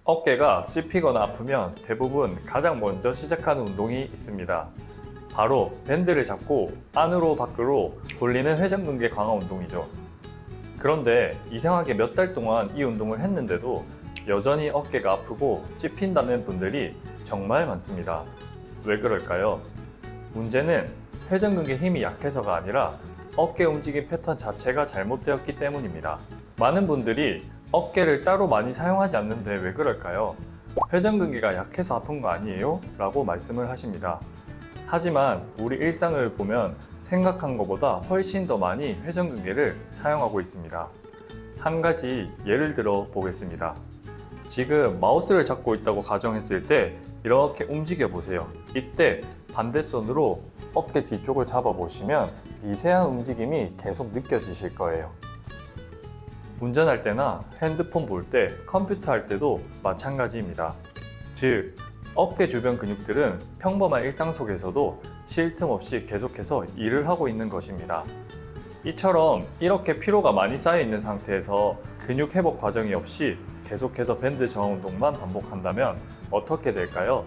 어깨가 찝히거나 아프면 대부분 가장 먼저 시작하는 운동이 있습니다. 바로 밴드를 잡고 안으로 밖으로 돌리는 회전근개 강화 운동이죠. 그런데 이상하게 몇 달 동안 이 운동을 했는데도 여전히 어깨가 아프고 찝힌다는 분들이 정말 많습니다. 왜 그럴까요? 문제는 회전근개 힘이 약해서가 아니라 어깨 움직임 패턴 자체가 잘못되었기 때문입니다. 많은 분들이 어깨를 따로 많이 사용하지 않는데 왜 그럴까요? 회전근개가 약해서 아픈 거 아니에요? 라고 말씀을 하십니다. 하지만 우리 일상을 보면 생각한 것보다 훨씬 더 많이 회전근개를 사용하고 있습니다. 한 가지 예를 들어 보겠습니다. 지금 마우스를 잡고 있다고 가정했을 때 이렇게 움직여 보세요. 이때 반대손으로 어깨 뒤쪽을 잡아 보시면 미세한 움직임이 계속 느껴지실 거예요. 운전할 때나 핸드폰 볼 때, 컴퓨터 할 때도 마찬가지입니다. 즉, 어깨 주변 근육들은 평범한 일상 속에서도 쉴 틈 없이 계속해서 일을 하고 있는 것입니다. 이처럼 이렇게 피로가 많이 쌓여 있는 상태에서 근육 회복 과정이 없이 계속해서 밴드 저하 운동만 반복한다면 어떻게 될까요?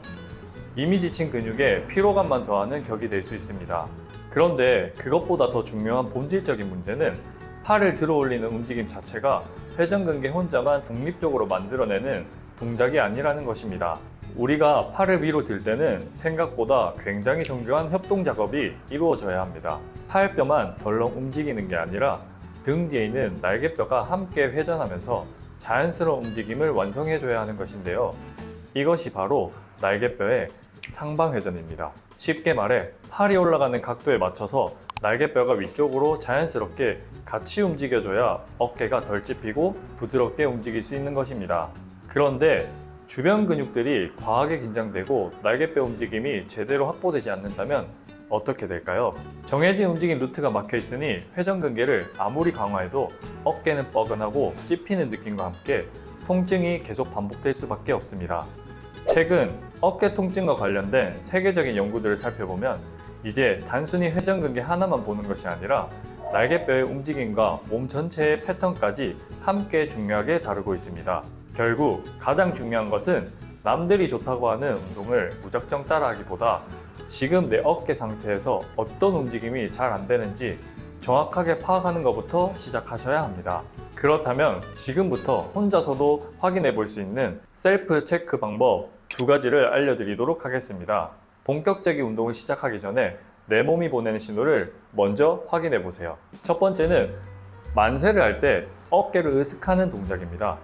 이미 지친 근육에 피로감만 더하는 격이 될 수 있습니다. 그런데 그것보다 더 중요한 본질적인 문제는 팔을 들어 올리는 움직임 자체가 회전근개 혼자만 독립적으로 만들어내는 동작이 아니라는 것입니다. 우리가 팔을 위로 들 때는 생각보다 굉장히 정교한 협동 작업이 이루어져야 합니다. 팔뼈만 덜렁 움직이는 게 아니라 등 뒤에 있는 날개뼈가 함께 회전하면서 자연스러운 움직임을 완성해줘야 하는 것인데요. 이것이 바로 날개뼈의 상방회전입니다. 쉽게 말해 팔이 올라가는 각도에 맞춰서 날개뼈가 위쪽으로 자연스럽게 같이 움직여줘야 어깨가 덜 찝히고 부드럽게 움직일 수 있는 것입니다. 그런데 주변 근육들이 과하게 긴장되고 날개뼈 움직임이 제대로 확보되지 않는다면 어떻게 될까요? 정해진 움직임 루트가 막혀 있으니 회전근개를 아무리 강화해도 어깨는 뻐근하고 찝히는 느낌과 함께 통증이 계속 반복될 수밖에 없습니다. 최근 어깨 통증과 관련된 세계적인 연구들을 살펴보면 이제 단순히 회전근개 하나만 보는 것이 아니라 날개뼈의 움직임과 몸 전체의 패턴까지 함께 중요하게 다루고 있습니다. 결국 가장 중요한 것은 남들이 좋다고 하는 운동을 무작정 따라하기보다 지금 내 어깨 상태에서 어떤 움직임이 잘 안 되는지 정확하게 파악하는 것부터 시작하셔야 합니다. 그렇다면 지금부터 혼자서도 확인해 볼 수 있는 셀프 체크 방법 2가지를 알려드리도록 하겠습니다. 본격적인 운동을 시작하기 전에 내 몸이 보내는 신호를 먼저 확인해 보세요. 첫 번째는 만세를 할 때 어깨를 으쓱하는 동작입니다.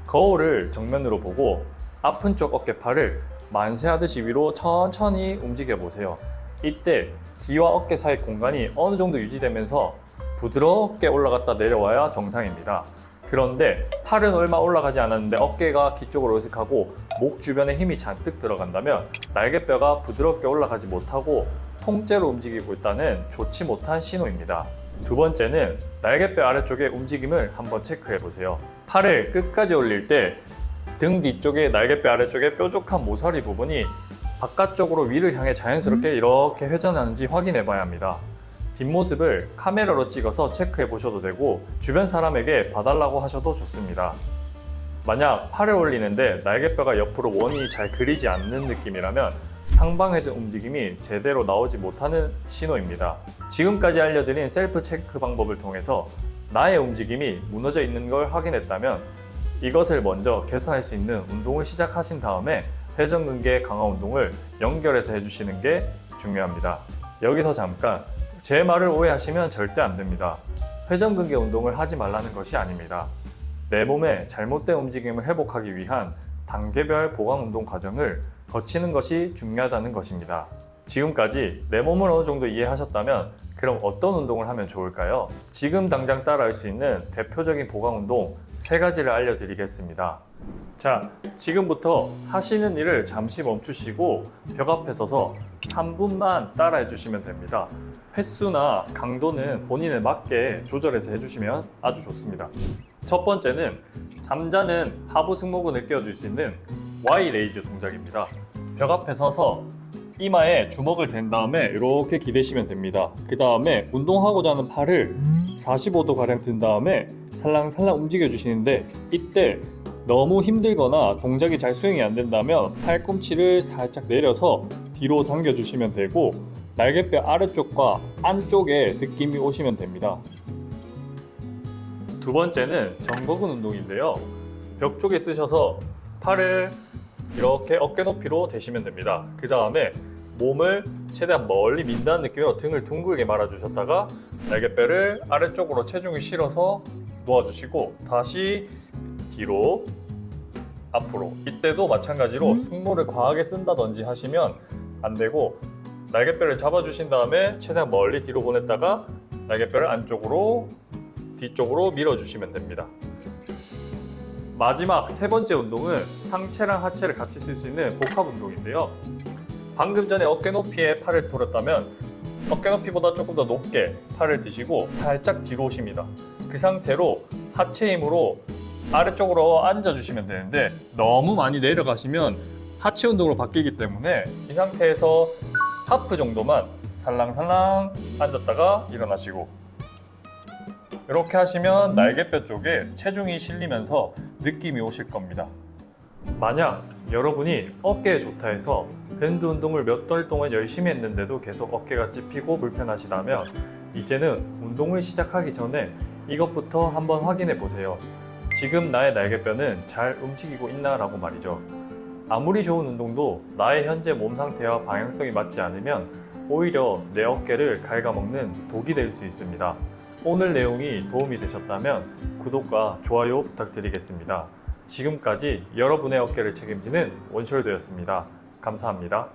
거울을 정면으로 보고 아픈 쪽 어깨팔을 만세하듯이 위로 천천히 움직여 보세요. 이때 귀와 어깨 사이 공간이 어느 정도 유지되면서 부드럽게 올라갔다 내려와야 정상입니다. 그런데 팔은 얼마 올라가지 않았는데 어깨가 귀 쪽으로 으쓱하고 목 주변에 힘이 잔뜩 들어간다면 날개뼈가 부드럽게 올라가지 못하고 통째로 움직이고 있다는 좋지 못한 신호입니다. 두 번째는 날개뼈 아래쪽의 움직임을 한번 체크해 보세요. 팔을 끝까지 올릴 때 등 뒤쪽에 날개뼈 아래쪽에 뾰족한 모서리 부분이 바깥쪽으로 위를 향해 자연스럽게 이렇게 회전하는지 확인해 봐야 합니다. 뒷모습을 카메라로 찍어서 체크해 보셔도 되고 주변 사람에게 봐달라고 하셔도 좋습니다. 만약 팔을 올리는데 날개뼈가 옆으로 원이 잘 그리지 않는 느낌이라면 상방회전 움직임이 제대로 나오지 못하는 신호입니다. 지금까지 알려드린 셀프 체크 방법을 통해서 나의 움직임이 무너져 있는 걸 확인했다면 이것을 먼저 개선할 수 있는 운동을 시작하신 다음에 회전근개 강화 운동을 연결해서 해주시는 게 중요합니다. 여기서 잠깐 제 말을 오해하시면 절대 안 됩니다. 회전근개 운동을 하지 말라는 것이 아닙니다. 내 몸의 잘못된 움직임을 회복하기 위한 단계별 보강 운동 과정을 거치는 것이 중요하다는 것입니다. 지금까지 내 몸을 어느 정도 이해하셨다면 그럼 어떤 운동을 하면 좋을까요? 지금 당장 따라할 수 있는 대표적인 보강 운동 3가지를 알려드리겠습니다. 자, 지금부터 하시는 일을 잠시 멈추시고 벽 앞에 서서 3분만 따라해 주시면 됩니다. 횟수나 강도는 본인에 맞게 조절해서 해주시면 아주 좋습니다. 첫 번째는 잠자는 하부 승모근을 깨워줄 수 있는 Y 레이즈 동작입니다. 벽 앞에 서서 이마에 주먹을 댄 다음에 이렇게 기대시면 됩니다. 그 다음에 운동하고자 하는 팔을 45도 가량 든 다음에 살랑살랑 움직여 주시는데 이때 너무 힘들거나 동작이 잘 수행이 안 된다면 팔꿈치를 살짝 내려서 뒤로 당겨주시면 되고 날개뼈 아래쪽과 안쪽에 느낌이 오시면 됩니다. 두 번째는 정거근 운동인데요. 벽 쪽에 쓰셔서 팔을 이렇게 어깨 높이로 대시면 됩니다. 그 다음에 몸을 최대한 멀리 민다는 느낌으로 등을 둥글게 말아주셨다가 날개뼈를 아래쪽으로 체중을 실어서 놓아주시고 다시 뒤로 앞으로. 이때도 마찬가지로 승모를 과하게 쓴다든지 하시면 안 되고 날개뼈를 잡아주신 다음에 최대한 멀리 뒤로 보냈다가 날개뼈를 안쪽으로 뒤쪽으로 밀어주시면 됩니다. 마지막 세 번째 운동은 상체랑 하체를 같이 쓸 수 있는 복합 운동인데요. 방금 전에 어깨 높이에 팔을 돌렸다면 어깨 높이보다 조금 더 높게 팔을 드시고 살짝 뒤로 오십니다. 그 상태로 하체 힘으로 아래쪽으로 앉아주시면 되는데 너무 많이 내려가시면 하체 운동으로 바뀌기 때문에 이 상태에서 하프 정도만 살랑살랑 앉았다가 일어나시고 이렇게 하시면 날개뼈 쪽에 체중이 실리면서 느낌이 오실 겁니다. 만약 여러분이 어깨에 좋다 해서 밴드 운동을 몇 달 동안 열심히 했는데도 계속 어깨가 찝히고 불편하시다면 이제는 운동을 시작하기 전에 이것부터 한번 확인해 보세요. 지금 나의 날개뼈는 잘 움직이고 있나 라고 말이죠. 아무리 좋은 운동도 나의 현재 몸 상태와 방향성이 맞지 않으면 오히려 내 어깨를 갉아먹는 독이 될 수 있습니다. 오늘 내용이 도움이 되셨다면 구독과 좋아요 부탁드리겠습니다. 지금까지 여러분의 어깨를 책임지는 원숄더였습니다. 감사합니다.